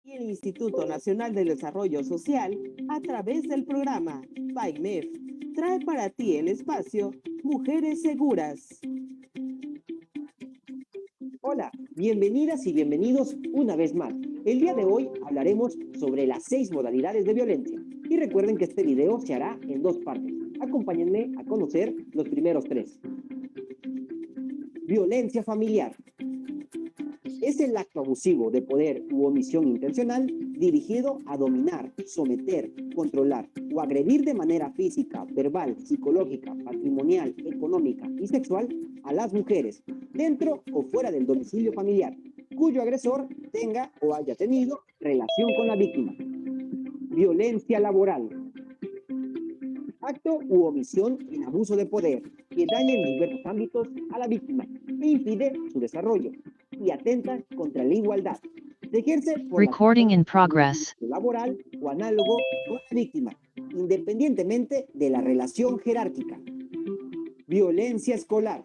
y el Instituto Nacional de Desarrollo Social, a través del programa PAIMEF, trae para ti el espacio Mujeres Seguras. Hola, bienvenidas y bienvenidos una vez más. El día de hoy hablaremos sobre las 6 modalidades de violencia. Y recuerden que este video se hará en 2 partes. Acompáñenme a conocer los primeros 3. Violencia familiar. Es el acto abusivo de poder u omisión intencional dirigido a dominar, someter, controlar o agredir de manera física, verbal, psicológica, patrimonial, económica y sexual a las mujeres, dentro o fuera del domicilio familiar, cuyo agresor tenga o haya tenido relación con la víctima. Violencia laboral. Acto u omisión en abuso de poder que daña en diversos ámbitos a la víctima e impide su desarrollo y atenta contra la igualdad. Se ejerce por Recording in progress. laboral o análogo con la víctima, independientemente de la relación jerárquica. Violencia escolar.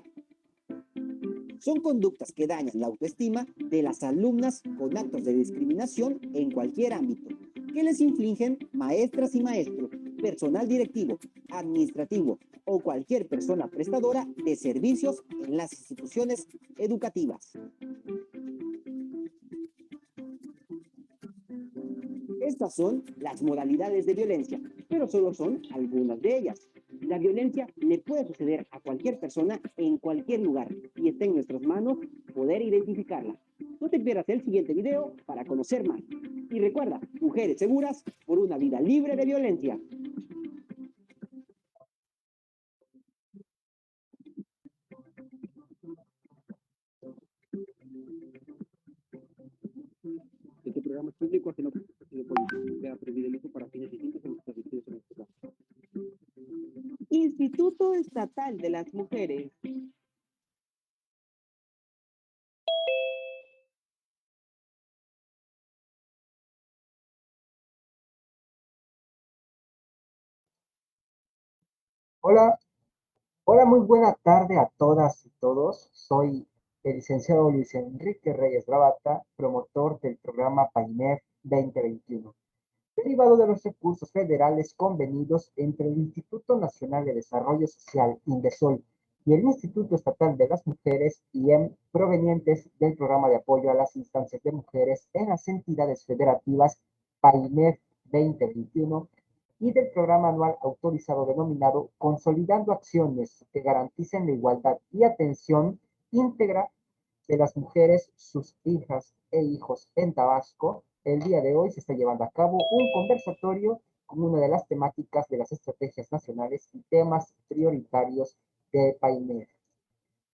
Son conductas que dañan la autoestima de las alumnas con actos de discriminación en cualquier ámbito, que les infligen maestras y maestros, personal directivo, administrativo o cualquier persona prestadora de servicios en las instituciones educativas. Estas son las modalidades de violencia, pero solo son algunas de ellas. La violencia le puede suceder a cualquier persona en cualquier lugar y está en nuestras manos poder identificarla. No te pierdas el siguiente video para conocer más. Y recuerda, mujeres seguras por una vida libre de violencia. Este programa es público, que no puede ser prohibido el uso para fines distintos en los establecidos en este caso. Instituto Estatal de las Mujeres. Hola, muy buena tarde a todas y todos. Soy el licenciado Luis Enrique Reyes Ravata, promotor del programa PAIMEF 2021, derivado de los recursos federales convenidos entre el Instituto Nacional de Desarrollo Social, INDESOL, y el Instituto Estatal de las Mujeres, IEM, provenientes del programa de apoyo a las instancias de mujeres en las entidades federativas PAIMEF 2021 y del programa anual autorizado denominado Consolidando Acciones que garanticen la igualdad y atención íntegra de las mujeres, sus hijas e hijos en Tabasco. El día de hoy se está llevando a cabo un conversatorio con una de las temáticas de las estrategias nacionales y temas prioritarios de PAIMEF.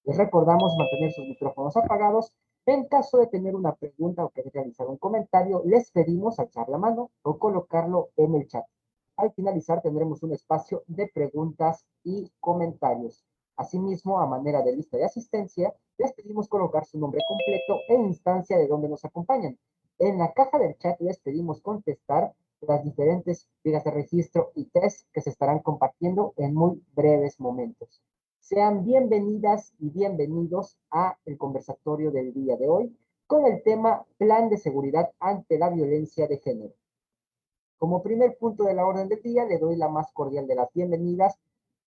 Les recordamos mantener sus micrófonos apagados. En caso de tener una pregunta o querer realizar un comentario, les pedimos alzar la mano o colocarlo en el chat. Al finalizar tendremos un espacio de preguntas y comentarios. Asimismo, a manera de lista de asistencia, les pedimos colocar su nombre completo e instancia de donde nos acompañan. En la caja del chat les pedimos contestar las diferentes vías de registro y test que se estarán compartiendo en muy breves momentos. Sean bienvenidas y bienvenidos a el conversatorio del día de hoy con el tema Plan de Seguridad ante la Violencia de Género. Como primer punto de la orden del día, le doy la más cordial de las bienvenidas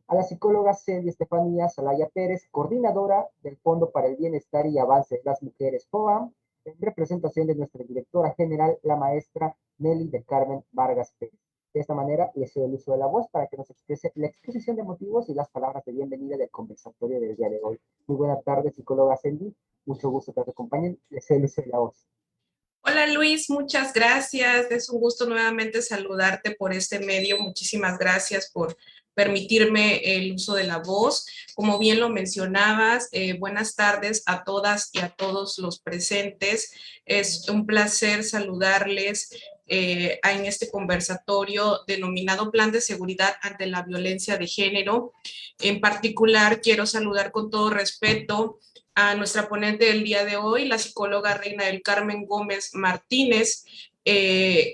a la psicóloga Celia Estefanía Salaya Pérez, coordinadora del Fondo para el Bienestar y Avance de las Mujeres, FOAM, en representación de nuestra directora general, la maestra Nelly del Carmen Vargas Pérez. De esta manera, le cedo el uso de la voz para que nos exprese la exposición de motivos y las palabras de bienvenida del conversatorio del día de hoy. Muy buena tarde, psicóloga Celia. Mucho gusto que te acompañen. Le cedo el uso de la voz. Hola Luis, muchas gracias. Es un gusto nuevamente saludarte por este medio. Muchísimas gracias por permitirme el uso de la voz. Como bien lo mencionabas, buenas tardes a todas y a todos los presentes. Es un placer saludarles en este conversatorio denominado Plan de Seguridad ante la Violencia de Género. En particular, quiero saludar con todo respeto a nuestra ponente del día de hoy, la psicóloga Reina del Carmen Gómez Martínez,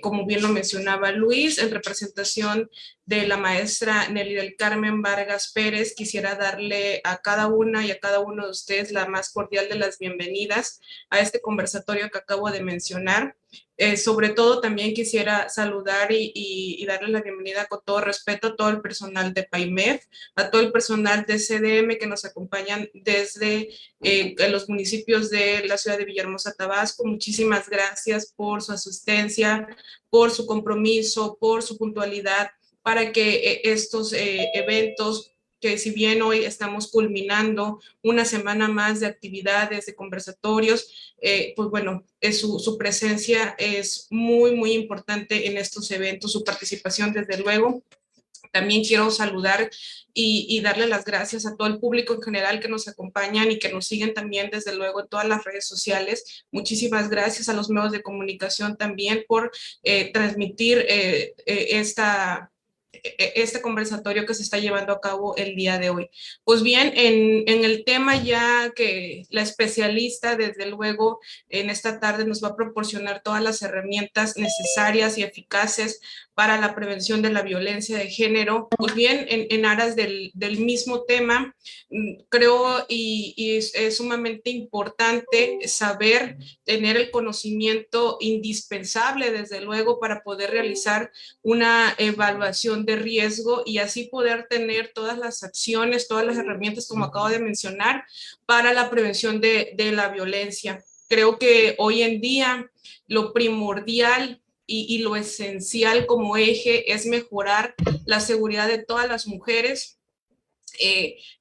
como bien lo mencionaba Luis, en representación de la maestra Nelly del Carmen Vargas Pérez, quisiera darle a cada una y a cada uno de ustedes la más cordial de las bienvenidas a este conversatorio que acabo de mencionar. Sobre todo también quisiera saludar y darle la bienvenida con todo respeto a todo el personal de PAIMEF, a todo el personal de CDM que nos acompañan desde los municipios de la ciudad de Villahermosa, Tabasco. Muchísimas gracias por su asistencia, por su compromiso, por su puntualidad para que estos eventos, que si bien hoy estamos culminando una semana más de actividades, de conversatorios, pues bueno, su presencia es muy, muy importante en estos eventos, su participación desde luego. También quiero saludar y darle las gracias a todo el público en general que nos acompañan y que nos siguen también desde luego en todas las redes sociales. Muchísimas gracias a los medios de comunicación también por transmitir este conversatorio que se está llevando a cabo el día de hoy. Pues bien, en el tema ya que la especialista, desde luego, en esta tarde nos va a proporcionar todas las herramientas necesarias y eficaces para la prevención de la violencia de género. Pues bien, en aras del mismo tema, creo y es sumamente importante saber, tener el conocimiento indispensable, desde luego, para poder realizar una evaluación de riesgo y así poder tener todas las acciones, todas las herramientas, como acabo de mencionar, para la prevención de la violencia. Creo que hoy en día lo primordial y lo esencial como eje es mejorar la seguridad de todas las mujeres,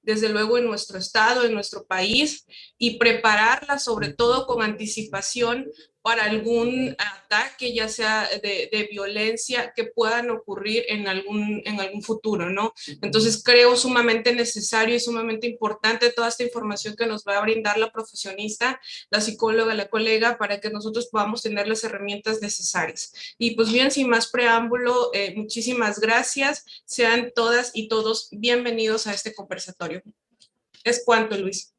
desde luego en nuestro estado, en nuestro país, y prepararla sobre todo con anticipación para algún ataque, ya sea de violencia, que puedan ocurrir en algún futuro, ¿no? Entonces creo sumamente necesario y sumamente importante toda esta información que nos va a brindar la profesionista, la psicóloga, la colega, para que nosotros podamos tener las herramientas necesarias. Y pues bien, sin más preámbulo, muchísimas gracias. Sean todas y todos bienvenidos a este conversatorio. Es cuanto, Luis.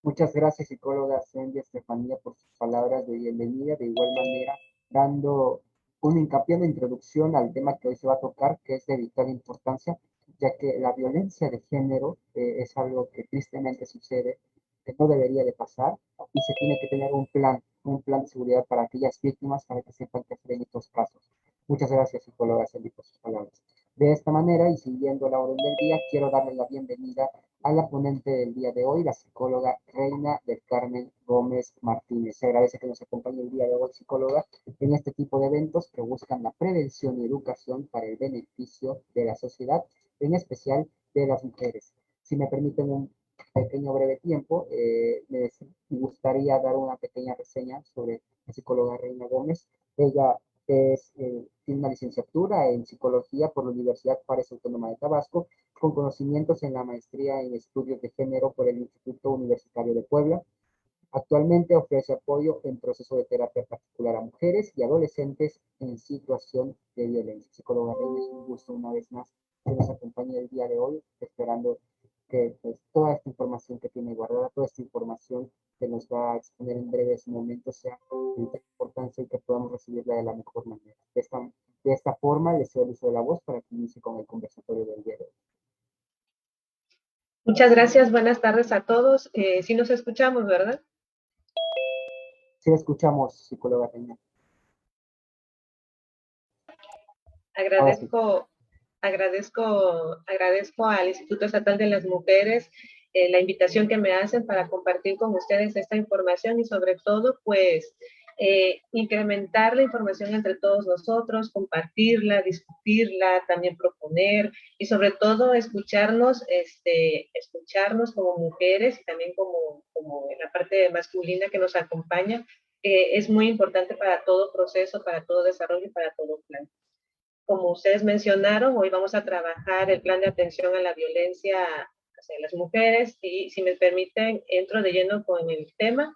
Muchas gracias, psicóloga Cindy Estefanía, por sus palabras de bienvenida. De igual manera, dando un hincapié en la introducción al tema que hoy se va a tocar, que es de vital importancia, ya que la violencia de género es algo que tristemente sucede, que no debería de pasar, y se tiene que tener un plan de seguridad para aquellas víctimas, para que sepan que hacer en estos casos. Muchas gracias, psicóloga Cindy, por sus palabras. De esta manera, y siguiendo la orden del día, quiero darle la bienvenida a la ponente del día de hoy, la psicóloga Reina del Carmen Gómez Martínez. Se agradece que nos acompañe el día de hoy, psicóloga, en este tipo de eventos que buscan la prevención y educación para el beneficio de la sociedad, en especial de las mujeres. Si me permiten un pequeño breve tiempo, me gustaría dar una pequeña reseña sobre la psicóloga Reina Gómez. Ella tiene una licenciatura en psicología por la Universidad Juárez Autónoma de Tabasco, con conocimientos en la maestría en estudios de género por el Instituto Universitario de Puebla. Actualmente ofrece apoyo en proceso de terapia particular a mujeres y adolescentes en situación de violencia. Psicóloga Reina, es un gusto una vez más que nos acompañe el día de hoy, esperando que pues, toda esta información que tiene guardada, toda esta información que nos va a exponer en breves momentos sea de vital importancia y que podamos recibirla de la mejor manera. De esta forma, les cedo el uso de la voz para que inicie con el conversatorio del día de hoy. Muchas gracias, buenas tardes a todos. Sí nos escuchamos, ¿verdad? Sí, escuchamos, psicóloga Reina. Agradezco al Instituto Estatal de las Mujeres la invitación que me hacen para compartir con ustedes esta información y sobre todo, pues, incrementar la información entre todos nosotros, compartirla, discutirla, también proponer y sobre todo escucharnos como mujeres y también como en la parte masculina que nos acompaña, es muy importante para todo proceso, para todo desarrollo y para todo plan. Como ustedes mencionaron, hoy vamos a trabajar el plan de atención a la violencia hacia las mujeres y si me permiten, entro de lleno con el tema.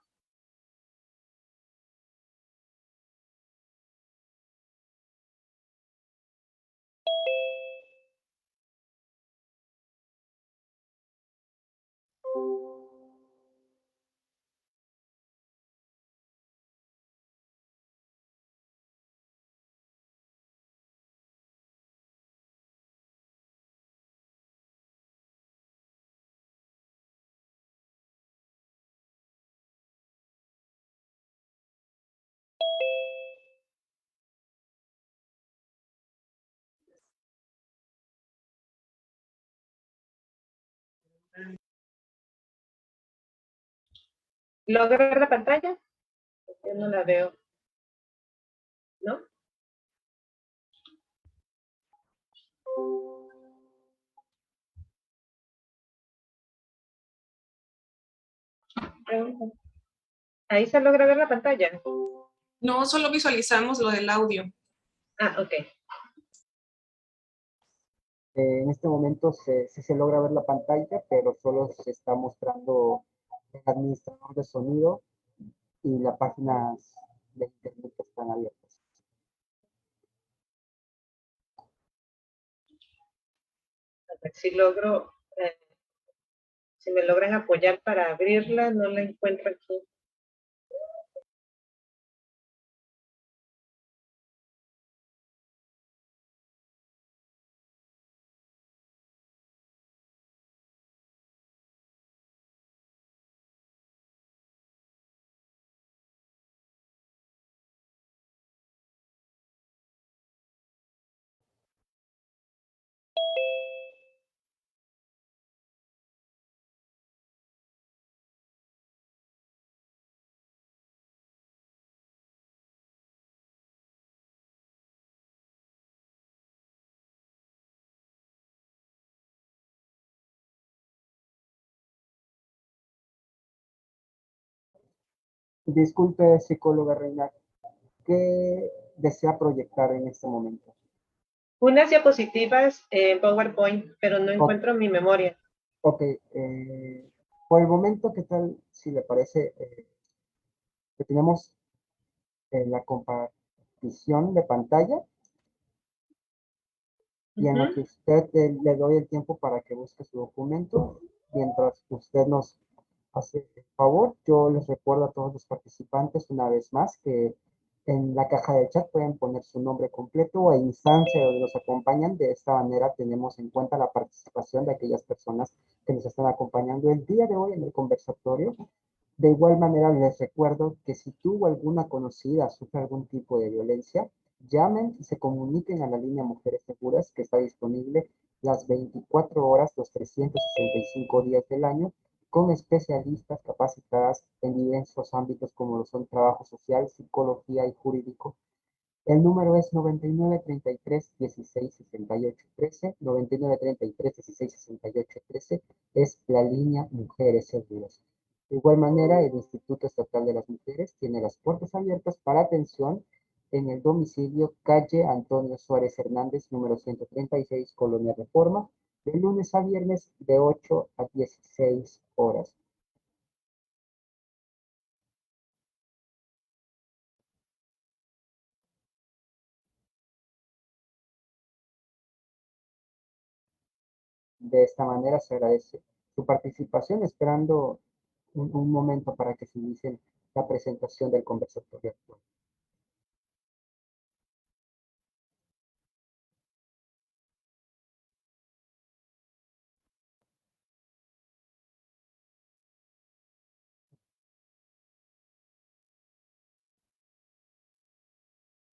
¿Logra ver la pantalla? Yo no la veo, ¿no? Ahí se logra ver la pantalla. No, solo visualizamos lo del audio. Ah, ok. En este momento se logra ver la pantalla, pero solo se está mostrando el administrador de sonido y las páginas de internet que están abiertas. A ver si logro, si me logran apoyar para abrirla, no la encuentro aquí. Disculpe, psicóloga Reina, ¿qué desea proyectar en este momento? Unas diapositivas en PowerPoint, pero no O- encuentro mi memoria. ok, por el momento, ¿qué tal si le parece que tenemos la compartición de pantalla y en lo que usted le doy el tiempo para que busque su documento, mientras usted nos hace el favor, yo les recuerdo a todos los participantes una vez más que en la caja de chat pueden poner su nombre completo e instancia donde los acompañan. De esta manera tenemos en cuenta la participación de aquellas personas que nos están acompañando el día de hoy en el conversatorio. De igual manera, les recuerdo que si tú o alguna conocida sufre algún tipo de violencia, llamen y se comuniquen a la línea Mujeres Seguras que está disponible las 24 horas, los 365 días del año, con especialistas capacitadas en diversos ámbitos como lo son trabajo social, psicología y jurídico. El número es 9933-166813, 9933-166813 es la línea Mujeres Seguras. De igual manera, el Instituto Estatal de las Mujeres tiene las puertas abiertas para atención en el domicilio calle Antonio Suárez Hernández, número 136, Colonia Reforma, de lunes a viernes de 8 a 16 horas. De esta manera se agradece su participación, esperando un momento para que se inicie la presentación del conversatorio actual.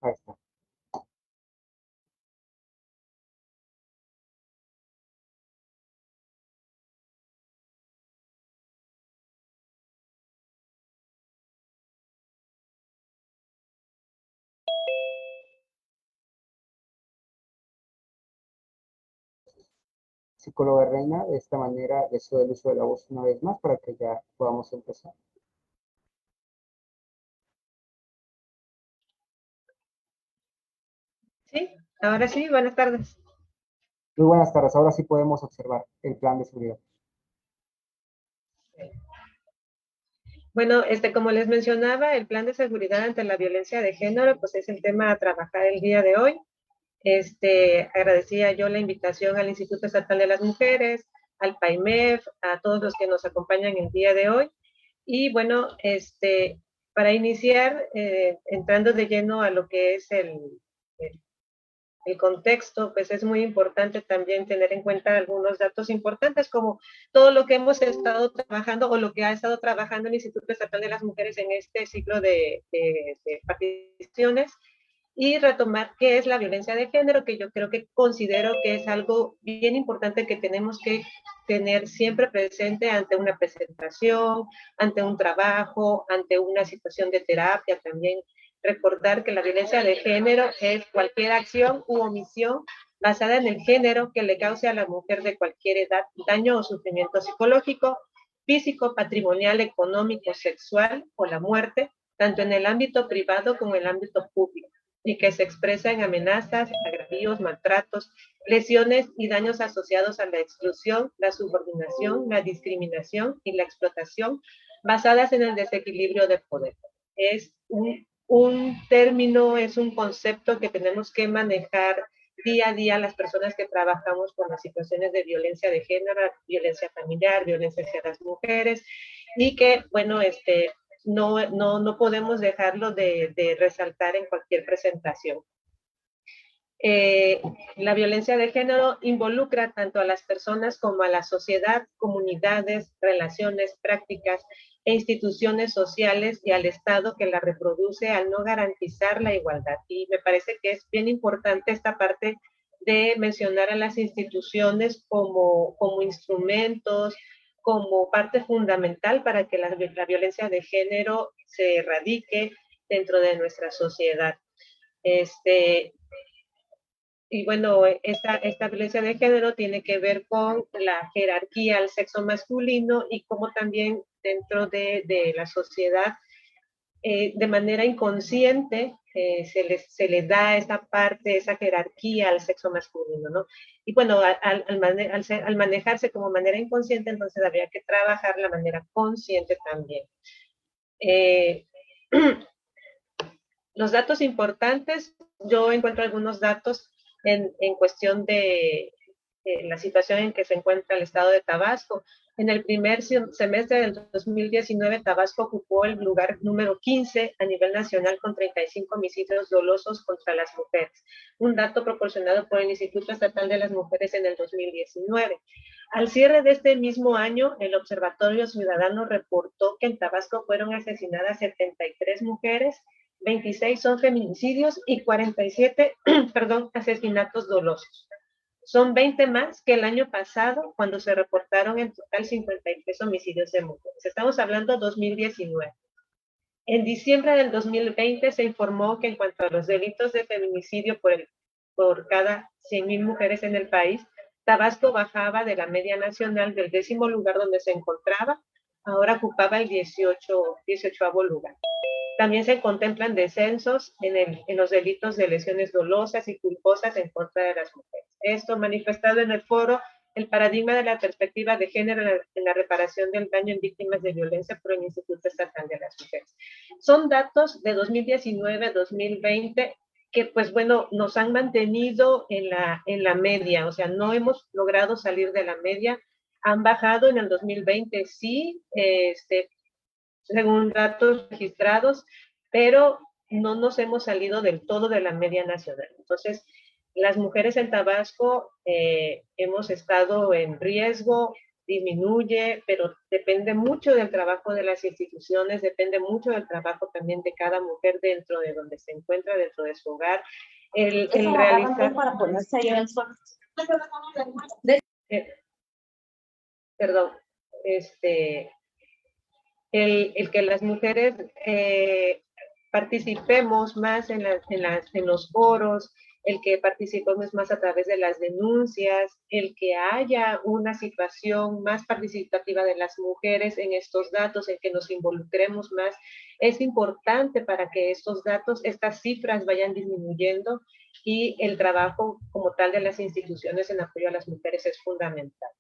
Ahí está. Psicóloga Reina, de esta manera deseo el uso de la voz una vez más para que ya podamos empezar. Sí, ahora sí, buenas tardes. Muy buenas tardes, ahora sí podemos observar el plan de seguridad. Bueno, como les mencionaba, el plan de seguridad ante la violencia de género, pues es el tema a trabajar el día de hoy. Agradecía yo la invitación al Instituto Estatal de las Mujeres, al PAIMEF, a todos los que nos acompañan el día de hoy. Y bueno, para iniciar, entrando de lleno a lo que es el contexto, pues es muy importante también tener en cuenta algunos datos importantes, como todo lo que hemos estado trabajando o lo que ha estado trabajando el Instituto Estatal de las Mujeres en este ciclo de particiones. y retomar qué es la violencia de género, que yo creo que considero que es algo bien importante que tenemos que tener siempre presente ante una presentación, ante un trabajo, ante una situación de terapia también. Recordar que la violencia de género es cualquier acción u omisión basada en el género que le cause a la mujer de cualquier edad daño o sufrimiento psicológico, físico, patrimonial, económico, sexual o la muerte, tanto en el ámbito privado como en el ámbito público, y que se expresa en amenazas, agravios, maltratos, lesiones y daños asociados a la exclusión, la subordinación, la discriminación y la explotación basadas en el desequilibrio de poder. Es un término, es un concepto que tenemos que manejar día a día las personas que trabajamos con las situaciones de violencia de género, violencia familiar, violencia hacia las mujeres, y que, bueno, no podemos dejarlo de resaltar en cualquier presentación. La violencia de género involucra tanto a las personas como a la sociedad, comunidades, relaciones, prácticas e instituciones sociales y al Estado que la reproduce al no garantizar la igualdad. Y me parece que es bien importante esta parte de mencionar a las instituciones como instrumentos, como parte fundamental para que la violencia de género se erradique dentro de nuestra sociedad. Y bueno, esta violencia de género tiene que ver con la jerarquía al sexo masculino y cómo también dentro de la sociedad, de manera inconsciente, se le da esa parte, esa jerarquía al sexo masculino, ¿no? Y bueno, al manejarse como manera inconsciente, entonces habría que trabajar la manera consciente también. Los datos importantes, yo encuentro algunos datos en cuestión de la situación en que se encuentra el estado de Tabasco. En el primer semestre del 2019, Tabasco ocupó el lugar número 15 a nivel nacional con 35 homicidios dolosos contra las mujeres, un dato proporcionado por el Instituto Estatal de las Mujeres en el 2019. Al cierre de este mismo año, el Observatorio Ciudadano reportó que en Tabasco fueron asesinadas 73 mujeres, 26 son feminicidios y 47, asesinatos dolosos. Son 20 más que el año pasado, cuando se reportaron en total 53 homicidios de mujeres. Estamos hablando de 2019. En diciembre del 2020 se informó que en cuanto a los delitos de feminicidio por cada 100,000 mujeres en el país, Tabasco bajaba de la media nacional del 10º lugar donde se encontraba, ahora ocupaba el 18º lugar. También se contemplan descensos en los delitos de lesiones dolosas y culposas en contra de las mujeres. Esto manifestado en el foro El paradigma de la perspectiva de género en la reparación del daño en víctimas de violencia por el Instituto Estatal de las Mujeres. Son datos de 2019-2020 que, pues bueno, nos han mantenido en la media, o sea, no hemos logrado salir de la media, han bajado en el 2020, sí, según datos registrados, pero no nos hemos salido del todo de la media nacional. Entonces, las mujeres en Tabasco hemos estado en riesgo, disminuye, pero depende mucho del trabajo de las instituciones, depende mucho del trabajo también de cada mujer dentro de donde se encuentra, dentro de su hogar. El realizar... Para ponerse ahí en el suelo. Perdón, el que las mujeres participemos más en los foros, el que participemos más a través de las denuncias, el que haya una situación más participativa de las mujeres en estos datos, el que nos involucremos más, es importante para que estos datos, estas cifras vayan disminuyendo, y el trabajo como tal de las instituciones en apoyo a las mujeres es fundamental.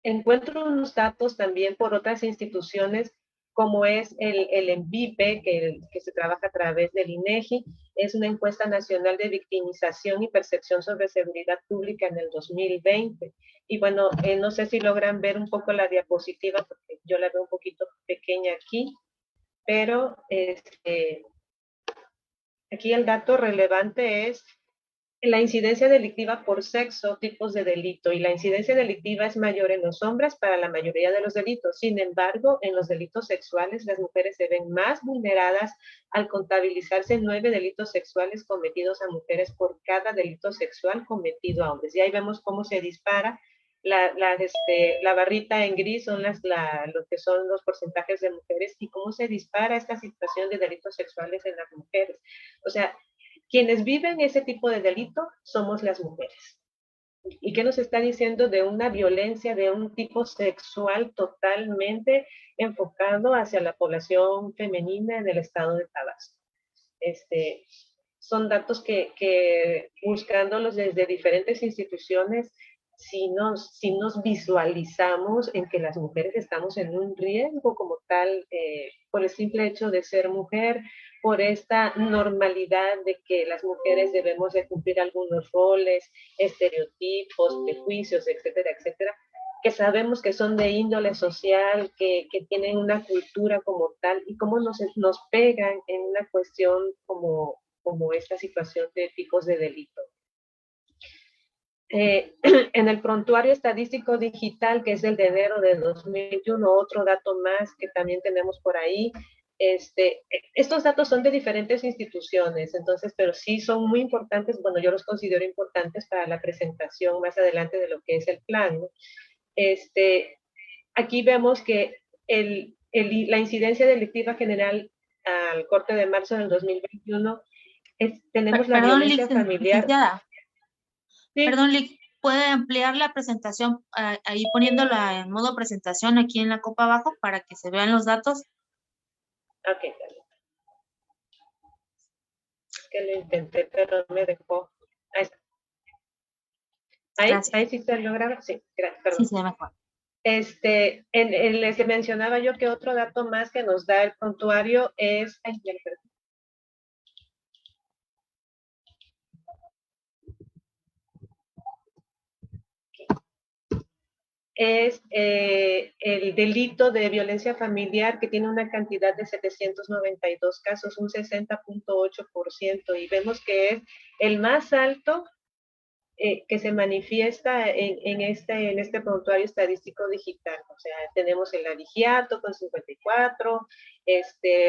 Encuentro unos datos también por otras instituciones, como es el ENVIPE, que se trabaja a través del INEGI, es una encuesta nacional de victimización y percepción sobre seguridad pública en el 2020. Y bueno, no sé si logran ver un poco la diapositiva, porque yo la veo un poquito pequeña aquí, pero aquí el dato relevante es la incidencia delictiva por sexo, tipos de delito, y la incidencia delictiva es mayor en los hombres para la mayoría de los delitos. Sin embargo, en los delitos sexuales, las mujeres se ven más vulneradas al contabilizarse 9 delitos sexuales cometidos a mujeres por cada delito sexual cometido a hombres. Y ahí vemos cómo se dispara. La barrita en gris son lo que son los porcentajes de mujeres y cómo se dispara esta situación de delitos sexuales en las mujeres. O sea, quienes viven ese tipo de delito somos las mujeres. ¿Y qué nos está diciendo de una violencia de un tipo sexual totalmente enfocado hacia la población femenina en el estado de Tabasco? Son datos que buscándolos desde diferentes instituciones, si nos visualizamos en que las mujeres estamos en un riesgo como tal, por el simple hecho de ser mujer, por esta normalidad de que las mujeres debemos de cumplir algunos roles, estereotipos, prejuicios, etcétera, etcétera, que sabemos que son de índole social, que tienen una cultura como tal, y cómo nos pegan en una cuestión como esta situación de tipos de delito. En el prontuario estadístico digital, que es el de enero de 2021, otro dato más que también tenemos por ahí, estos datos son de diferentes instituciones, entonces, pero sí son muy importantes, bueno, yo los considero importantes para la presentación más adelante de lo que es el plan, ¿no? Aquí vemos que la incidencia delictiva general al corte de marzo del 2021 tenemos la violencia familiar. Sí. Perdón, Lick, ¿puede ampliar la presentación ahí poniéndola en modo presentación aquí en la copa abajo para que se vean los datos? Ok, dale. Es que lo intenté, pero me dejó. Ahí está. Ahí sí se logra. Sí, gracias, perdón. Sí, se ve mejor. Les mencionaba yo que otro dato más que nos da el prontuario es. Ay, ya, perdón. Es el delito de violencia familiar, que tiene una cantidad de 792 casos, un 60.8%, y vemos que es el más alto que se manifiesta en este prontuario estadístico digital. O sea, tenemos el abigeato con 54,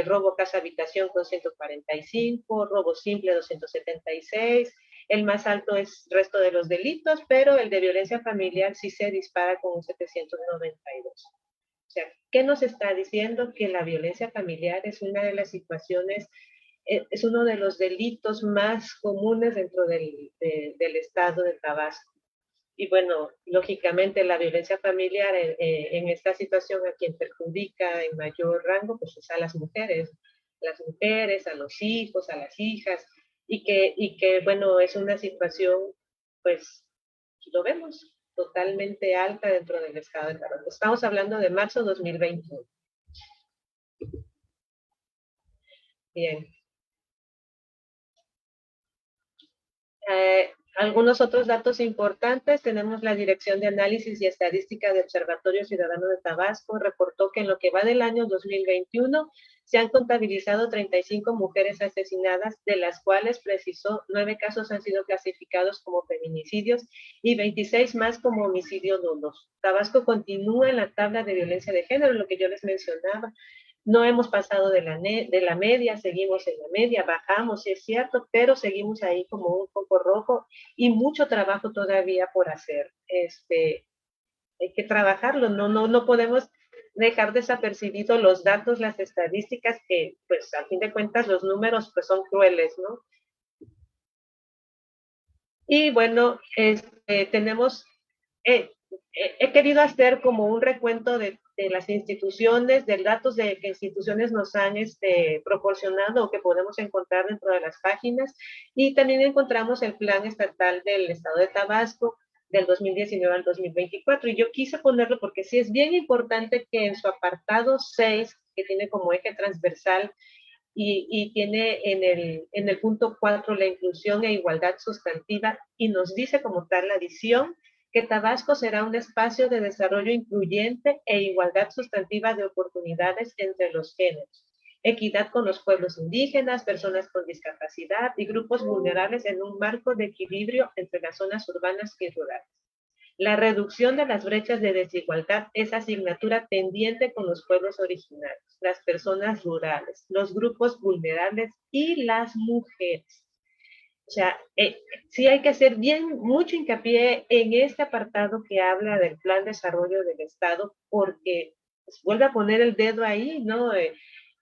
robo casa habitación con 145, robo simple 276, el más alto es resto de los delitos, pero el de violencia familiar sí se dispara con un 792. O sea, ¿qué nos está diciendo? Que la violencia familiar es una de las situaciones, es uno de los delitos más comunes dentro del estado de Tabasco. Y bueno, lógicamente la violencia familiar en esta situación a quien perjudica en mayor rango, pues es a las mujeres, a los hijos, a las hijas, y que bueno, es una situación, pues, lo vemos, totalmente alta dentro del estado de Tabasco. Estamos hablando de marzo 2021. Bien. Algunos otros datos importantes, tenemos la Dirección de Análisis y Estadística de Observatorio Ciudadano de Tabasco, reportó que en lo que va del año 2021 se han contabilizado 35 mujeres asesinadas, de las cuales precisó 9 casos han sido clasificados como feminicidios y 26 más como homicidio doloso. Tabasco continúa en la tabla de violencia de género, lo que yo les mencionaba. No hemos pasado de la media, seguimos en la media, bajamos, sí es cierto, pero seguimos ahí como un foco rojo y mucho trabajo todavía por hacer. Hay que trabajarlo, no podemos dejar desapercibidos los datos, las estadísticas, que pues a fin de cuentas los números pues son crueles, ¿no? Y bueno, tenemos, he querido hacer como un recuento de las instituciones, de datos que instituciones nos han proporcionado o que podemos encontrar dentro de las páginas, y también encontramos el plan estatal del estado de Tabasco del 2019 al 2024, y yo quise ponerlo porque sí es bien importante que en su apartado 6, que tiene como eje transversal, y tiene en el punto 4 la inclusión e igualdad sustantiva, y nos dice como tal la visión que Tabasco será un espacio de desarrollo incluyente e igualdad sustantiva de oportunidades entre los géneros. equidad con los pueblos indígenas, personas con discapacidad y grupos vulnerables en un marco de equilibrio entre las zonas urbanas y rurales. La reducción de las brechas de desigualdad es asignatura pendiente con los pueblos originarios, las personas rurales, los grupos vulnerables y las mujeres. O sea, sí hay que hacer mucho hincapié en este apartado que habla del Plan de Desarrollo del Estado, porque pues, vuelve a poner el dedo ahí, ¿no?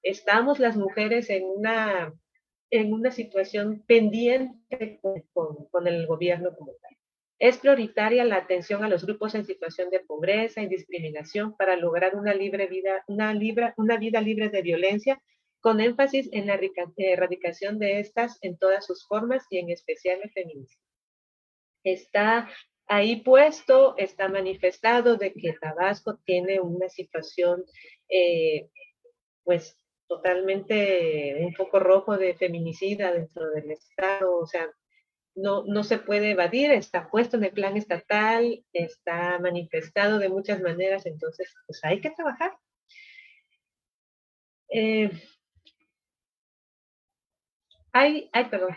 Estamos las mujeres en una situación pendiente con el gobierno como tal. Es prioritaria la atención a los grupos en situación de pobreza y discriminación para lograr una vida libre de violencia, con énfasis en la erradicación de estas en todas sus formas y en especial el feminismo. Está ahí puesto, está manifestado de que Tabasco tiene una situación, pues, totalmente un foco rojo de feminicida dentro del Estado, o sea, no se puede evadir, está puesto en el plan estatal, está manifestado de muchas maneras, entonces pues hay que trabajar. Perdón.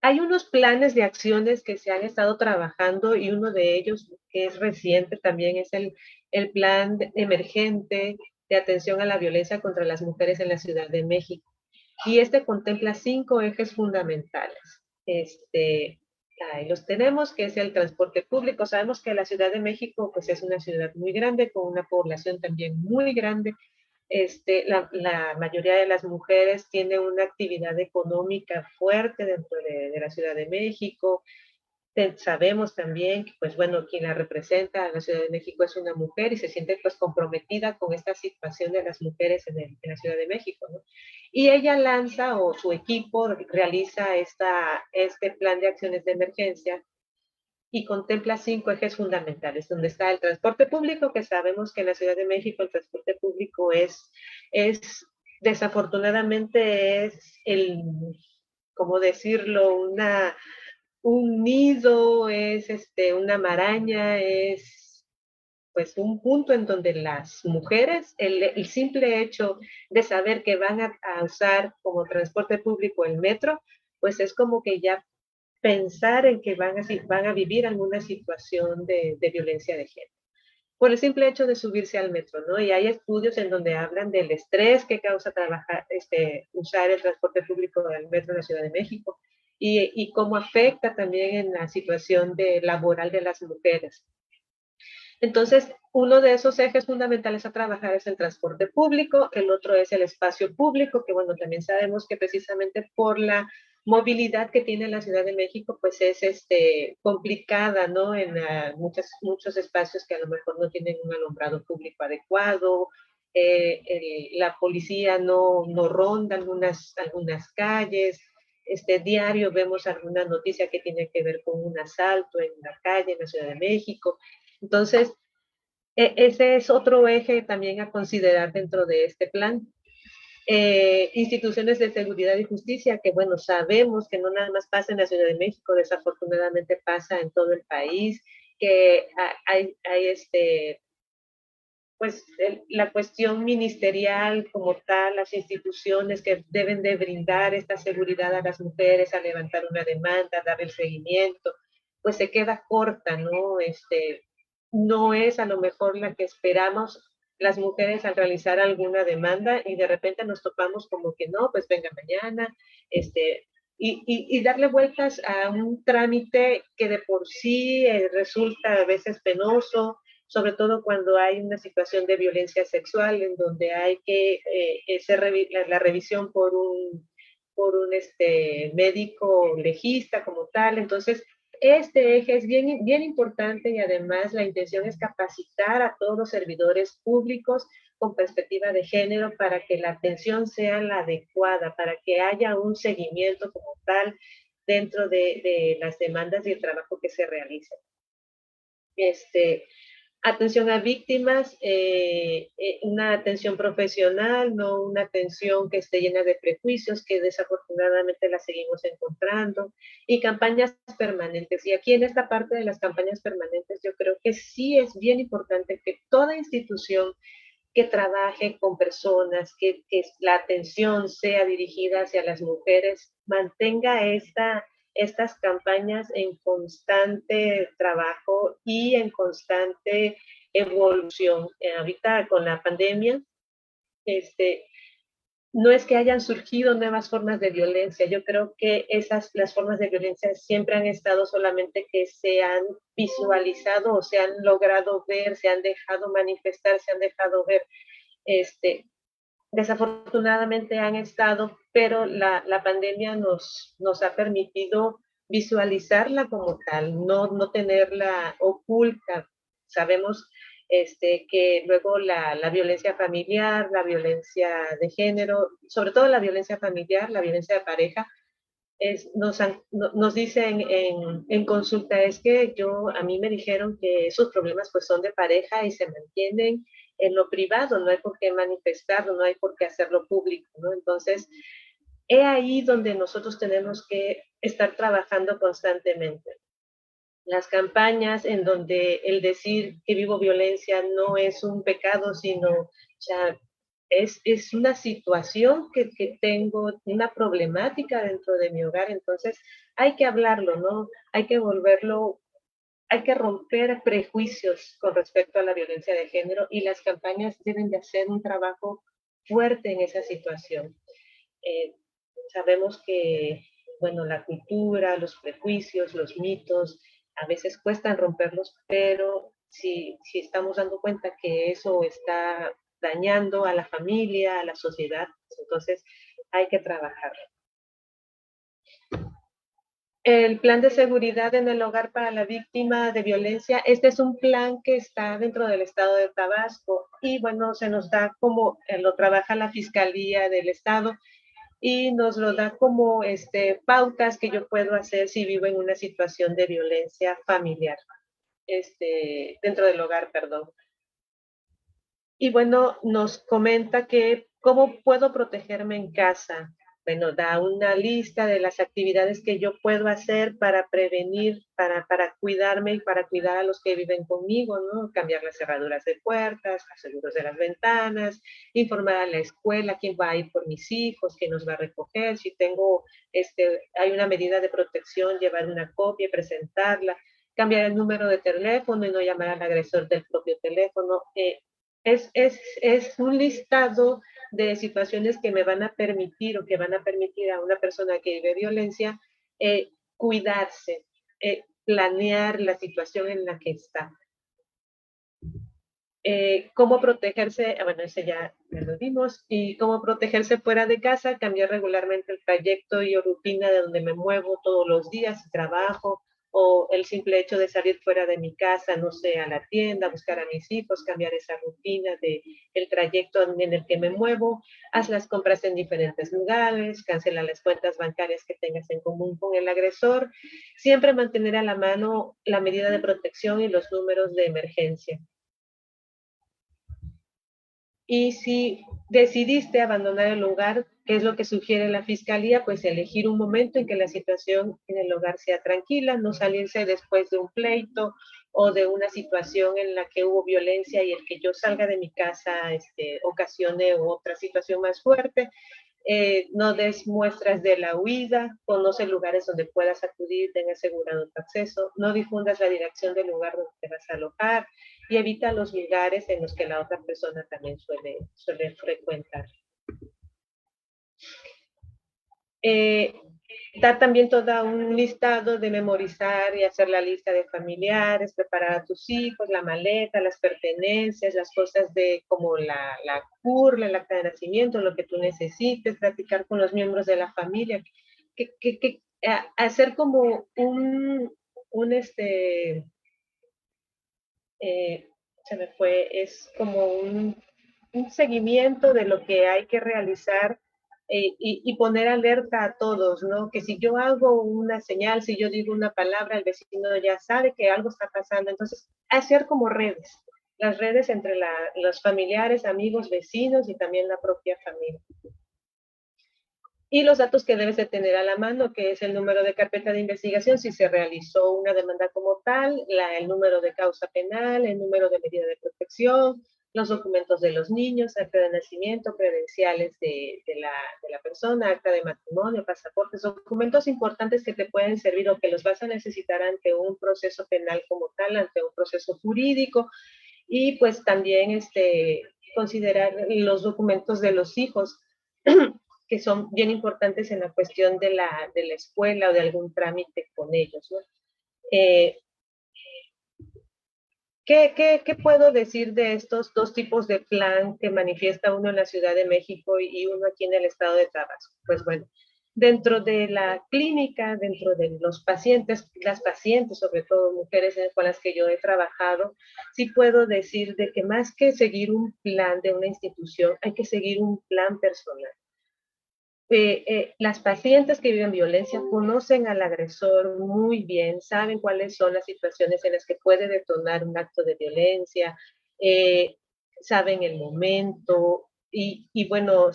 Hay unos planes de acciones que se han estado trabajando y uno de ellos que es reciente también es el plan emergente de atención a la violencia contra las mujeres en la Ciudad de México. Y este contempla 5 ejes fundamentales. Ahí los tenemos, que es el transporte público. Sabemos que la Ciudad de México pues, es una ciudad muy grande, con una población también muy grande. La mayoría de las mujeres tiene una actividad económica fuerte dentro de la Ciudad de México. Sabemos también que, pues bueno, quien la representa en la Ciudad de México es una mujer y se siente pues comprometida con esta situación de las mujeres en la Ciudad de México, ¿no? Y ella lanza o su equipo realiza este plan de acciones de emergencia y contempla 5 ejes fundamentales, donde está el transporte público, que sabemos que en la Ciudad de México el transporte público es desafortunadamente ¿cómo decirlo? Un nido, es una maraña, es pues un punto en donde las mujeres, el simple hecho de saber que van a usar como transporte público el metro, pues es como que ya pensar en que van a vivir alguna situación de violencia de género. Por el simple hecho de subirse al metro, ¿no? Y hay estudios en donde hablan del estrés que causa usar el transporte público del metro en la Ciudad de México y cómo afecta también en la situación laboral de las mujeres. Entonces, uno de esos ejes fundamentales a trabajar es el transporte público, el otro es el espacio público, que bueno, también sabemos que precisamente por la movilidad que tiene la Ciudad de México, pues es complicada, ¿no? En muchos espacios que a lo mejor no tienen un alumbrado público adecuado, la policía no ronda algunas calles, diario vemos alguna noticia que tiene que ver con un asalto en la calle en la Ciudad de México. Entonces, ese es otro eje también a considerar dentro de este plan. Instituciones de seguridad y justicia, que bueno, sabemos que no nada más pasa en la Ciudad de México, desafortunadamente pasa en todo el país, que hay pues la cuestión ministerial como tal, las instituciones que deben de brindar esta seguridad a las mujeres, a levantar una demanda, dar el seguimiento, pues se queda corta, ¿no? No es a lo mejor la que esperamos las mujeres al realizar alguna demanda y de repente nos topamos como que no, pues venga mañana, y darle vueltas a un trámite que de por sí resulta a veces penoso, sobre todo cuando hay una situación de violencia sexual en donde hay que hacer la revisión por un médico legista como tal. Entonces, este eje es bien, bien importante y además la intención es capacitar a todos los servidores públicos con perspectiva de género para que la atención sea la adecuada, para que haya un seguimiento como tal dentro de las demandas y el trabajo que se realiza. Atención a víctimas, una atención profesional, no una atención que esté llena de prejuicios, que desafortunadamente la seguimos encontrando, y campañas permanentes. Y aquí en esta parte de las campañas permanentes, yo creo que sí es bien importante que toda institución que trabaje con personas, que la atención sea dirigida hacia las mujeres, mantenga estas campañas en constante trabajo y en constante evolución. Ahorita con la pandemia, no es que hayan surgido nuevas formas de violencia. Yo creo que las formas de violencia siempre han estado, solamente que se han visualizado o se han logrado ver, se han dejado manifestar, se han dejado ver. Desafortunadamente han estado, pero la pandemia nos ha permitido visualizarla como tal, no tenerla oculta. Sabemos que luego la violencia familiar, la violencia de género, sobre todo la violencia familiar, la violencia de pareja, nos dicen en consulta, es que a mí me dijeron que esos problemas pues son de pareja y se mantienen en lo privado, no hay por qué manifestarlo, no hay por qué hacerlo público, ¿no? Entonces, es ahí donde nosotros tenemos que estar trabajando constantemente. Las campañas en donde el decir que vivo violencia no es un pecado, sino es una situación que tengo, una problemática dentro de mi hogar, entonces hay que hablarlo, ¿no? Hay que romper prejuicios con respecto a la violencia de género, y las campañas deben de hacer un trabajo fuerte en esa situación. Sabemos que, bueno, la cultura, los prejuicios, los mitos, a veces cuestan romperlos, pero si estamos dando cuenta que eso está dañando a la familia, a la sociedad, entonces hay que trabajar. El plan de seguridad en el hogar para la víctima de violencia, este es un plan que está dentro del estado de Tabasco y bueno, se nos da como, lo trabaja la Fiscalía del Estado y nos lo da como pautas que yo puedo hacer si vivo en una situación de violencia familiar, dentro del hogar, perdón. Y bueno, nos comenta que cómo puedo protegerme en casa. Bueno, da una lista de las actividades que yo puedo hacer para prevenir, para cuidarme y para cuidar a los que viven conmigo, ¿no? Cambiar las cerraduras de puertas, los seguros de las ventanas, informar a la escuela quién va a ir por mis hijos, quién nos va a recoger, si tengo, hay una medida de protección, llevar una copia y presentarla, cambiar el número de teléfono y no llamar al agresor del propio teléfono. Es un listado de situaciones que me van a permitir o que van a permitir a una persona que vive violencia cuidarse, planear la situación en la que está. Cómo protegerse, bueno, ese ya lo vimos, y cómo protegerse fuera de casa, cambiar regularmente el trayecto y rutina de donde me muevo todos los días, trabajo, o el simple hecho de salir fuera de mi casa, no sé, a la tienda, buscar a mis hijos, cambiar esa rutina del trayecto en el que me muevo, haz las compras en diferentes lugares, cancela las cuentas bancarias que tengas en común con el agresor, siempre mantener a la mano la medida de protección y los números de emergencia. Y si decidiste abandonar el lugar, ¿qué es lo que sugiere la Fiscalía? Pues elegir un momento en que la situación en el hogar sea tranquila, no salirse después de un pleito o de una situación en la que hubo violencia y el que yo salga de mi casa ocasione otra situación más fuerte. No des muestras de la huida, conoce lugares donde puedas acudir, ten asegurado tu acceso, no difundas la dirección del lugar donde te vas a alojar y evita los lugares en los que la otra persona también suele frecuentar. Da también todo un listado de memorizar y hacer la lista de familiares, preparar a tus hijos, la maleta, las pertenencias, las cosas como la CUR, el acta de nacimiento, lo que tú necesites, platicar con los miembros de la familia, hacer como es como un seguimiento de lo que hay que realizar y poner alerta a todos, ¿no? Que si yo hago una señal, si yo digo una palabra, el vecino ya sabe que algo está pasando. Entonces, hacer como redes, las redes entre los familiares, amigos, vecinos y también la propia familia. Y los datos que debes de tener a la mano, que es el número de carpeta de investigación, si se realizó una demanda como tal, el número de causa penal, el número de medida de protección, los documentos de los niños, acta de nacimiento, credenciales de la persona, acta de matrimonio, pasaportes, documentos importantes que te pueden servir o que los vas a necesitar ante un proceso penal como tal, ante un proceso jurídico, y pues también considerar los documentos de los hijos, que son bien importantes en la cuestión de la escuela o de algún trámite con ellos, ¿no? ¿Qué puedo decir de estos dos tipos de plan que manifiesta uno en la Ciudad de México y uno aquí en el estado de Tabasco? Pues bueno, dentro de la clínica, dentro de los pacientes, las pacientes, sobre todo mujeres con las que yo he trabajado, sí puedo decir de que más que seguir un plan de una institución, hay que seguir un plan personal. Las pacientes que viven violencia conocen al agresor muy bien, saben cuáles son las situaciones en las que puede detonar un acto de violencia, saben el momento y bueno,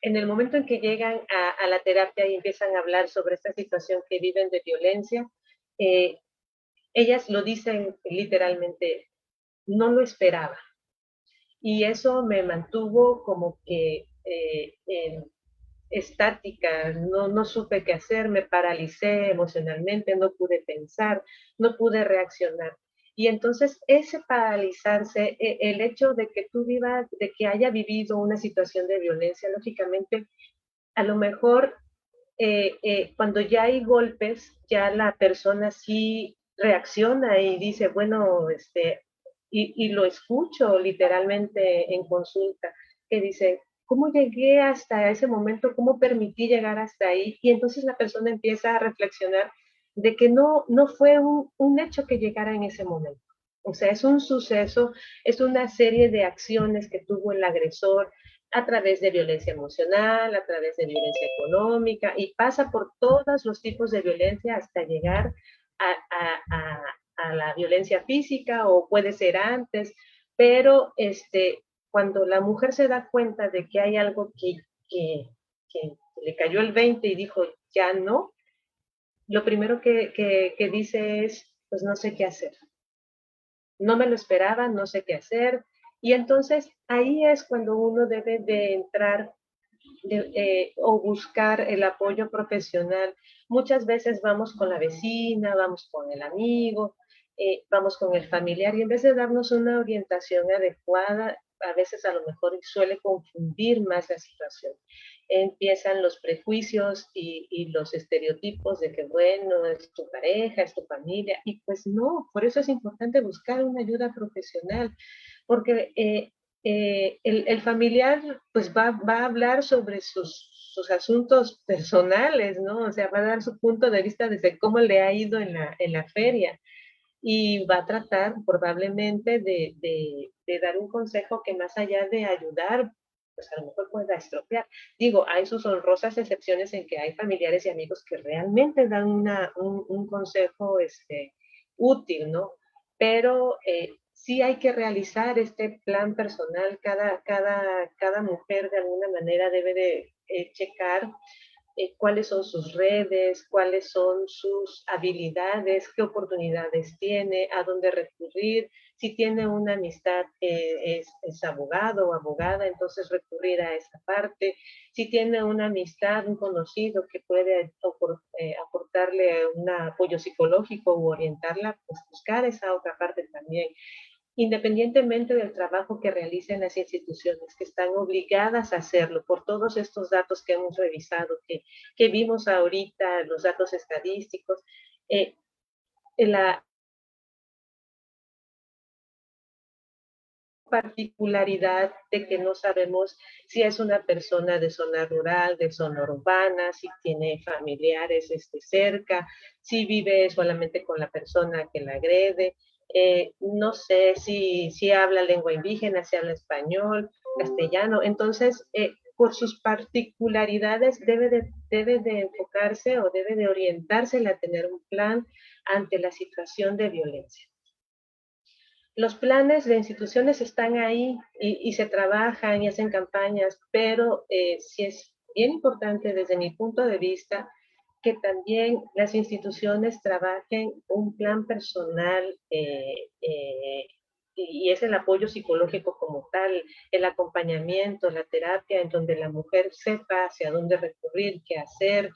en el momento en que llegan a la terapia y empiezan a hablar sobre esta situación que viven de violencia, ellas lo dicen literalmente, no lo esperaba. Y eso me mantuvo como que estática, no supe qué hacer, me paralicé emocionalmente, no pude pensar, no pude reaccionar. Y entonces ese paralizarse, el hecho de que tú vivas, de que haya vivido una situación de violencia, lógicamente, a lo mejor cuando ya hay golpes, ya la persona sí reacciona y dice, bueno, y lo escucho literalmente en consulta, que dice, ¿cómo llegué hasta ese momento? ¿Cómo permití llegar hasta ahí? Y entonces la persona empieza a reflexionar de que no fue un hecho que llegara en ese momento. O sea, es un suceso, es una serie de acciones que tuvo el agresor a través de violencia emocional, a través de violencia económica, y pasa por todos los tipos de violencia hasta llegar a la violencia física, o puede ser antes, pero cuando la mujer se da cuenta de que hay algo que le cayó el 20 y dijo, ya no, lo primero que dice es, pues no sé qué hacer. No me lo esperaba, no sé qué hacer. Y entonces ahí es cuando uno debe de entrar o buscar el apoyo profesional. Muchas veces vamos con la vecina, vamos con el amigo, vamos con el familiar, y en vez de darnos una orientación adecuada, a veces a lo mejor suele confundir más la situación. Empiezan los prejuicios y los estereotipos de que, bueno, es tu pareja, es tu familia, y pues no, por eso es importante buscar una ayuda profesional, porque el familiar pues va a hablar sobre sus asuntos personales, ¿no? O sea, va a dar su punto de vista desde cómo le ha ido en la feria, y va a tratar probablemente de dar un consejo que, más allá de ayudar, pues a lo mejor pueda estropear. Digo, hay sus honrosas excepciones en que hay familiares y amigos que realmente dan un consejo útil, ¿no? Pero sí hay que realizar este plan personal. Cada mujer de alguna manera debe de checar cuáles son sus redes, cuáles son sus habilidades, qué oportunidades tiene, a dónde recurrir. Si tiene una amistad que es abogado o abogada, entonces recurrir a esa parte. Si tiene una amistad, un conocido que puede aportarle un apoyo psicológico u orientarla, pues buscar esa otra parte también, independientemente del trabajo que realicen las instituciones, que están obligadas a hacerlo por todos estos datos que hemos revisado, que vimos ahorita, los datos estadísticos. La particularidad de que no sabemos si es una persona de zona rural, de zona urbana, si tiene familiares cerca, si vive solamente con la persona que la agrede. No sé si habla lengua indígena, si habla español, castellano. Entonces, por sus particularidades debe de enfocarse o debe de orientarse a tener un plan ante la situación de violencia. Los planes de instituciones están ahí y se trabajan y hacen campañas, pero sí es bien importante desde mi punto de vista que también las instituciones trabajen un plan personal y es el apoyo psicológico como tal, el acompañamiento, la terapia, en donde la mujer sepa hacia dónde recurrir, qué hacer,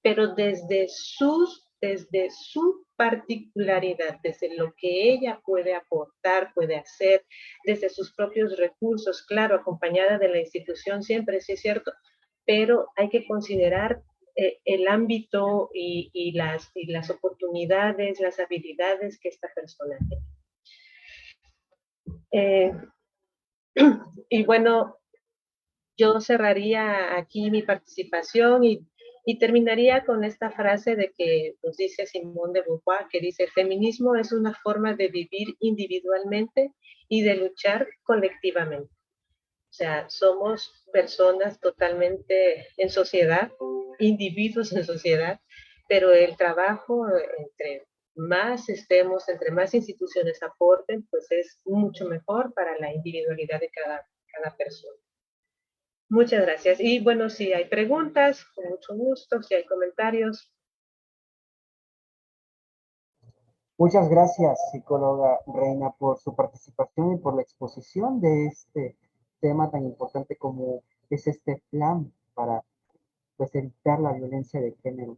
pero desde su particularidad, desde lo que ella puede aportar, puede hacer, desde sus propios recursos, claro, acompañada de la institución siempre, sí es cierto, pero hay que considerar el ámbito y las oportunidades, las habilidades que esta persona tiene. Y bueno, yo cerraría aquí mi participación y terminaría con esta frase de que nos dice Simone de Beauvoir, que dice: el feminismo es una forma de vivir individualmente y de luchar colectivamente. O sea, somos personas totalmente en sociedad, individuos en sociedad, pero el trabajo, entre más estemos, entre más instituciones aporten, pues es mucho mejor para la individualidad de cada persona. Muchas gracias. Y bueno, si hay preguntas, con mucho gusto, si hay comentarios. Muchas gracias, psicóloga Reina, por su participación y por la exposición de este tema tan importante como es este plan para, pues, evitar la violencia de género.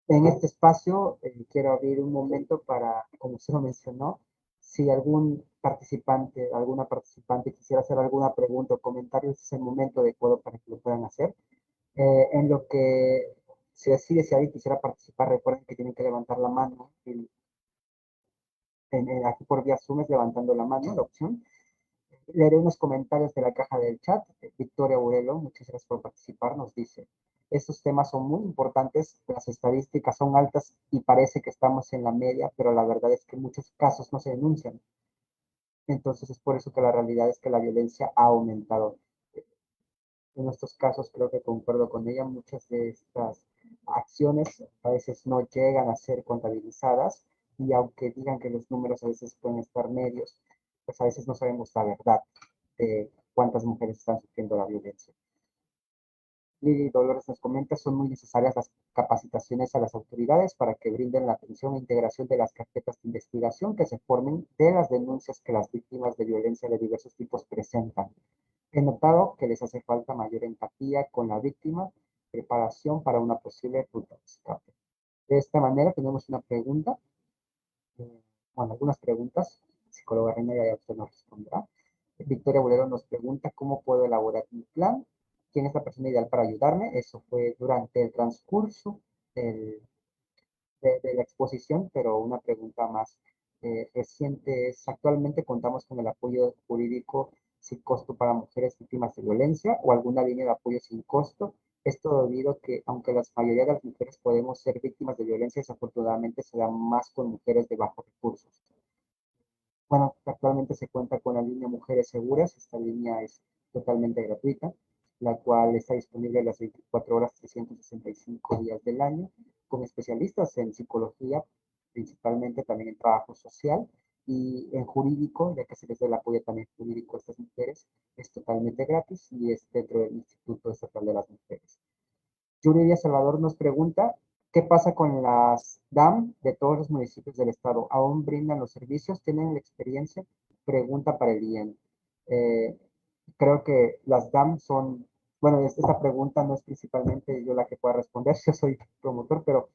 En este espacio quiero abrir un momento para, como usted lo mencionó, si algún participante, alguna participante quisiera hacer alguna pregunta o comentario, este es el momento adecuado para que lo puedan hacer. En lo que se decide si alguien quisiera participar, recuerden que tienen que levantar la mano. Aquí por vía Zoom es levantando la mano, la opción. Leeré unos comentarios de la caja del chat. Victoria Aurelo, muchas gracias por participar, nos dice: estos temas son muy importantes, las estadísticas son altas y parece que estamos en la media, pero la verdad es que muchos casos no se denuncian. Entonces es por eso que la realidad es que la violencia ha aumentado. En estos casos creo que concuerdo con ella, muchas de estas acciones a veces no llegan a ser contabilizadas y aunque digan que los números a veces pueden estar medios, pues a veces no sabemos la verdad de cuántas mujeres están sufriendo la violencia. Lili Dolores nos comenta: son muy necesarias las capacitaciones a las autoridades para que brinden la atención e integración de las carpetas de investigación que se formen de las denuncias que las víctimas de violencia de diversos tipos presentan. He notado que les hace falta mayor empatía con la víctima, preparación para una posible ruta de escape. De esta manera tenemos una pregunta, bueno, algunas preguntas. Psicóloga Reina ya usted nos responderá. Victoria Bolero nos pregunta: ¿cómo puedo elaborar mi plan? ¿Quién es la persona ideal para ayudarme? Eso fue durante el transcurso del, de la exposición, pero una pregunta más reciente es: ¿actualmente contamos con el apoyo jurídico sin costo para mujeres víctimas de violencia o alguna línea de apoyo sin costo? Esto debido a que, aunque la mayoría de las mujeres podemos ser víctimas de violencia, desafortunadamente se da más con mujeres de bajos recursos. Bueno, actualmente se cuenta con la línea Mujeres Seguras. Esta línea es totalmente gratuita, la cual está disponible las 24 horas, 365 días del año, con especialistas en psicología, principalmente también en trabajo social y en jurídico, ya que se les da el apoyo también jurídico a estas mujeres. Es totalmente gratis y es dentro del Instituto Estatal de las Mujeres. Yuridia Salvador nos pregunta: ¿qué pasa con las DAM de todos los municipios del estado? ¿Aún brindan los servicios? ¿Tienen la experiencia? Pregunta para el IEN. Eh, Creo que las DAM son, bueno, esta pregunta no es principalmente yo la que pueda responder, yo soy promotor, pero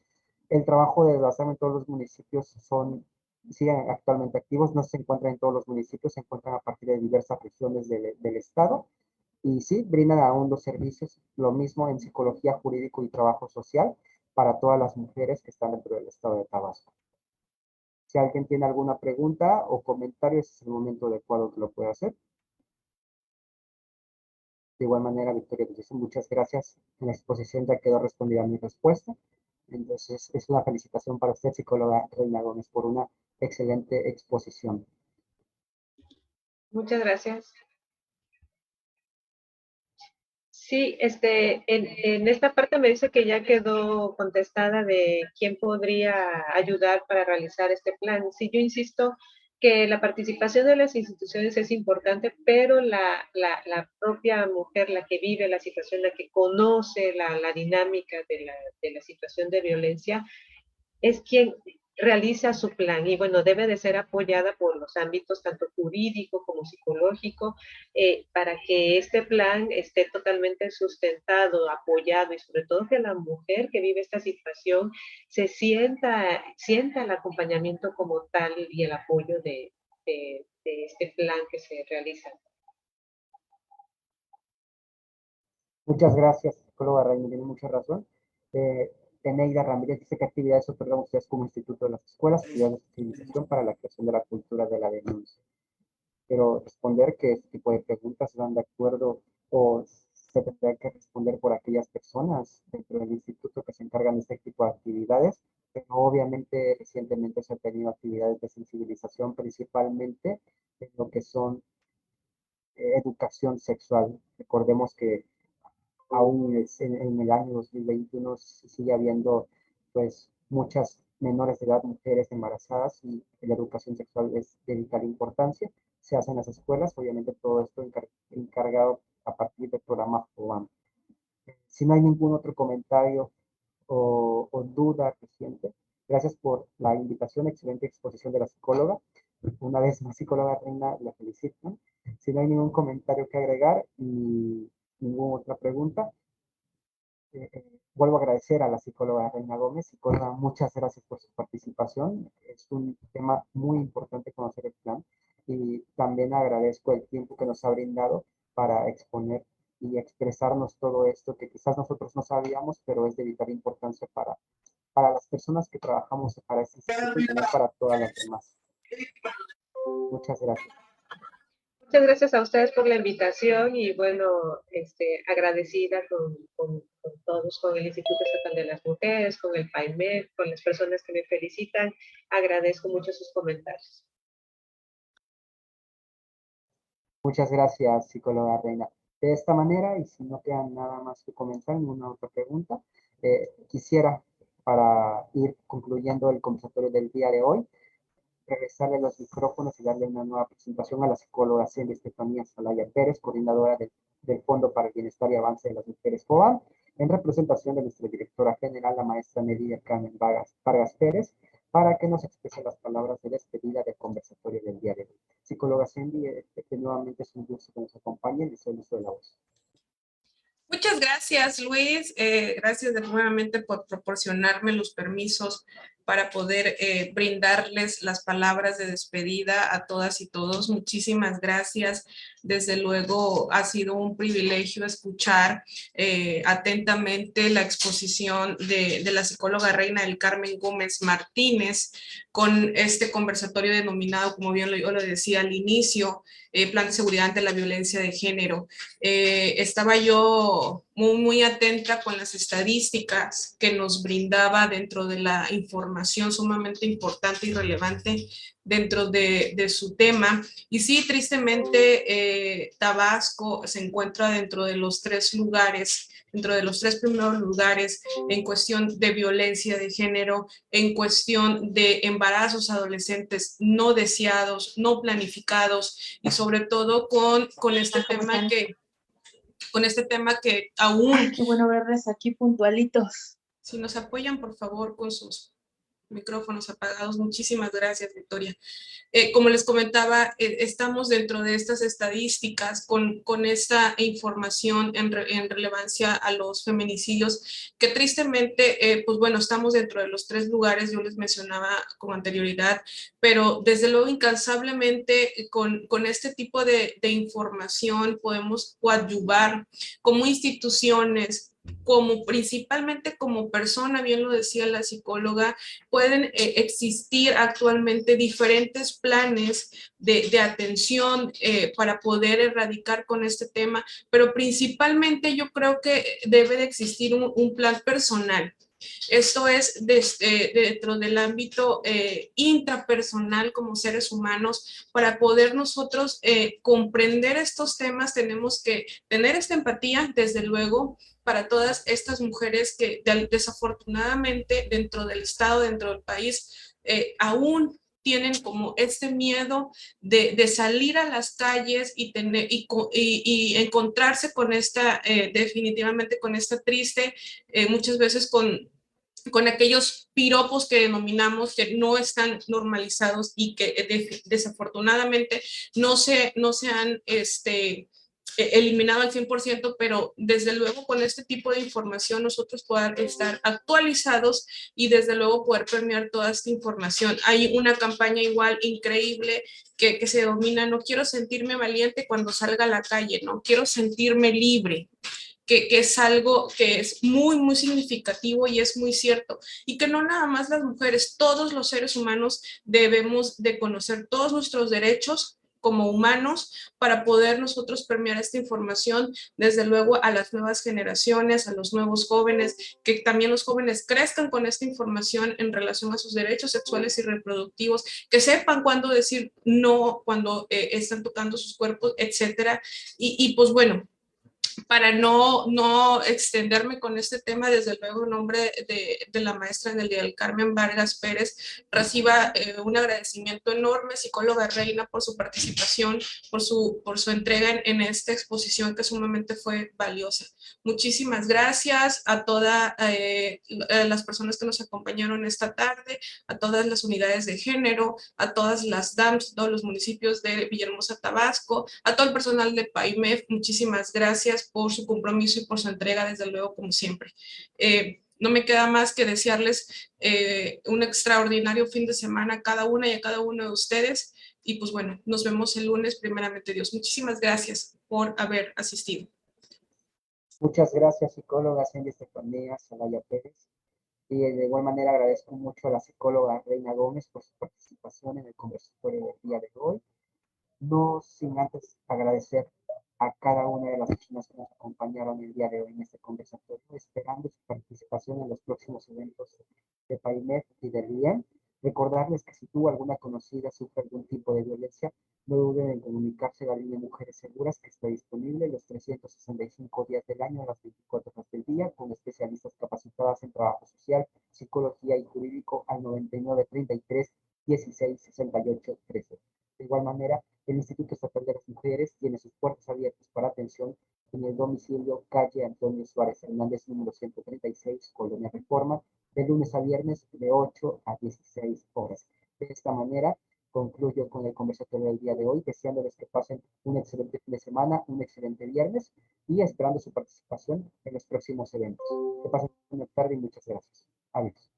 el trabajo de las DAM en todos los municipios siguen actualmente activos, no se encuentran en todos los municipios, se encuentran a partir de diversas regiones del estado. Y sí, brindan aún los servicios, lo mismo en psicología, jurídico y trabajo social para todas las mujeres que están dentro del estado de Tabasco. Si alguien tiene alguna pregunta o comentario, ese es el momento adecuado que lo pueda hacer. De igual manera, Victoria nos dice: muchas gracias. En la exposición ya quedó respondida mi respuesta. Entonces, es una felicitación para usted, psicóloga Reina Gómez, por una excelente exposición. Muchas gracias. Sí, en esta parte me dice que ya quedó contestada de quién podría ayudar para realizar este plan. Sí, yo insisto que la participación de las instituciones es importante, pero la propia mujer, la que vive la situación, la que conoce la dinámica de la situación de violencia, es quien realiza su plan y bueno, debe de ser apoyada por los ámbitos tanto jurídico como psicológico para que este plan esté totalmente sustentado, apoyado y sobre todo que la mujer que vive esta situación sienta el acompañamiento como tal y el apoyo de este plan que se realiza. Muchas gracias, psicóloga Reina, tiene mucha razón. Eneida Ramírez dice que actividades otorgan ustedes como instituto de las escuelas, actividades de sensibilización para la creación de la cultura de la denuncia. Quiero responder que este tipo de preguntas van de acuerdo o se tendrá que responder por aquellas personas dentro del instituto que se encargan de este tipo de actividades, pero obviamente recientemente se han tenido actividades de sensibilización principalmente en lo que son educación sexual. Recordemos que aún en el año 2021 sigue habiendo pues muchas menores de edad, mujeres embarazadas y la educación sexual es de vital importancia. Se hace en las escuelas, obviamente todo esto encargado a partir del programa FOAM. Si no hay ningún otro comentario o duda reciente, gracias por la invitación, excelente exposición de la psicóloga. Una vez más, psicóloga Reina, la felicitan. Si no hay ningún comentario que agregar y ninguna otra pregunta, vuelvo a agradecer a la psicóloga Reina Gómez. Psicóloga, muchas gracias por su participación. Es un tema muy importante conocer el plan y también agradezco el tiempo que nos ha brindado para exponer y expresarnos todo esto que quizás nosotros no sabíamos, pero es de vital importancia para las personas que trabajamos para este instituto y también para todas las demás. Muchas gracias. Muchas gracias a ustedes por la invitación y bueno, agradecida con todos, con el Instituto Estatal de las Mujeres, con el PAIMEF, con las personas que me felicitan. Agradezco mucho sus comentarios. Muchas gracias, psicóloga Reina. De esta manera, y si no quedan nada más que comentar, ninguna otra pregunta, quisiera, para ir concluyendo el conversatorio del día de hoy, regresarle los micrófonos y darle una nueva presentación a la psicóloga Celia Estefanía Salaya Pérez, coordinadora del Fondo para el Bienestar y Avance de las Mujeres FOAM, en representación de nuestra directora general, la maestra Nelia Carmen Vargas Pérez, para que nos exprese las palabras de despedida del conversatorio del día de hoy. Psicóloga Cindy, nuevamente es un gusto que nos acompañe y deseo el uso de la voz. Muchas gracias, Luis. Gracias nuevamente por proporcionarme los permisos para poder brindarles las palabras de despedida a todas y todos. Muchísimas gracias. Desde luego ha sido un privilegio escuchar atentamente la exposición de la psicóloga Reina del Carmen Gómez Martínez con este conversatorio denominado, como bien yo lo decía al inicio, Plan de Seguridad ante la Violencia de Género. Estaba yo muy atenta con las estadísticas que nos brindaba dentro de la información sumamente importante y relevante dentro de su tema. Y sí, tristemente, Tabasco se encuentra dentro de los tres primeros lugares en cuestión de violencia de género, en cuestión de embarazos adolescentes no deseados, no planificados y sobre todo con este tema que aún... Qué bueno verles aquí puntualitos. Si nos apoyan, por favor, con sus micrófonos apagados. Muchísimas gracias, Victoria. Como les comentaba, estamos dentro de estas estadísticas con esta información en relevancia a los feminicidios, que tristemente, pues bueno, estamos dentro de los 3 lugares, yo les mencionaba con anterioridad, pero desde luego incansablemente con este tipo de información podemos coadyuvar como instituciones, principalmente como persona, bien lo decía la psicóloga, pueden existir actualmente diferentes planes de atención para poder erradicar con este tema, pero principalmente yo creo que debe de existir un plan personal. Esto es dentro del ámbito intrapersonal como seres humanos. Para poder nosotros comprender estos temas tenemos que tener esta empatía, desde luego, para todas estas mujeres que desafortunadamente dentro del Estado, dentro del país, aún tienen como este miedo de salir a las calles y encontrarse con definitivamente con esta triste, muchas veces con con aquellos piropos que denominamos que no están normalizados y que desafortunadamente no se han eliminado al 100%, pero desde luego con este tipo de información nosotros poder estar actualizados y desde luego poder premiar toda esta información. Hay una campaña igual increíble que se denomina "No quiero sentirme valiente cuando salga a la calle, no quiero sentirme libre", que es algo que es muy, muy significativo y es muy cierto. Y que no nada más las mujeres, todos los seres humanos debemos de conocer todos nuestros derechos como humanos para poder nosotros permear esta información, desde luego a las nuevas generaciones, a los nuevos jóvenes, que también los jóvenes crezcan con esta información en relación a sus derechos sexuales y reproductivos, que sepan cuándo decir no, cuando están tocando sus cuerpos, etcétera. Y pues bueno, para no extenderme con este tema, desde luego en nombre de la maestra Nelia del Carmen Vargas Pérez, reciba un agradecimiento enorme, psicóloga Reina, por su participación, por su entrega en esta exposición que sumamente fue valiosa. Muchísimas gracias a todas las personas que nos acompañaron esta tarde, a todas las unidades de género, a todas las DAMS, todos los municipios de Villahermosa, Tabasco, a todo el personal de PAIMEF, muchísimas gracias por su compromiso y por su entrega, desde luego, como siempre. No me queda más que desearles un extraordinario fin de semana a cada una y a cada uno de ustedes. Y pues bueno, nos vemos el lunes, primeramente Dios. Muchísimas gracias por haber asistido. Muchas gracias, psicóloga Cindy Estefanía Zelaya Pérez. Y de igual manera agradezco mucho a la psicóloga Reina Gómez por su participación en el conversatorio del día de hoy. No sin antes agradecer a cada una de las personas que nos acompañaron el día de hoy en este conversatorio, esperando su participación en los próximos eventos de PAIMEF y de RIEM. Recordarles que si tú o alguna conocida sufre algún tipo de violencia, no duden en comunicarse a la línea Mujeres Seguras, que está disponible los 365 días del año, a las 24 horas del día, con especialistas capacitadas en trabajo social, psicología y jurídico al 99 33 16 68 13. De igual manera, el Instituto Estatal de las Mujeres tiene sus puertas abiertas para atención en el domicilio calle Antonio Suárez Hernández, número 136, Colonia Reforma, de lunes a viernes de 8 a 16 horas. De esta manera, concluyo con el conversatorio del día de hoy, deseándoles que pasen un excelente fin de semana, un excelente viernes y esperando su participación en los próximos eventos. Que pasen una tarde y muchas gracias. Adiós.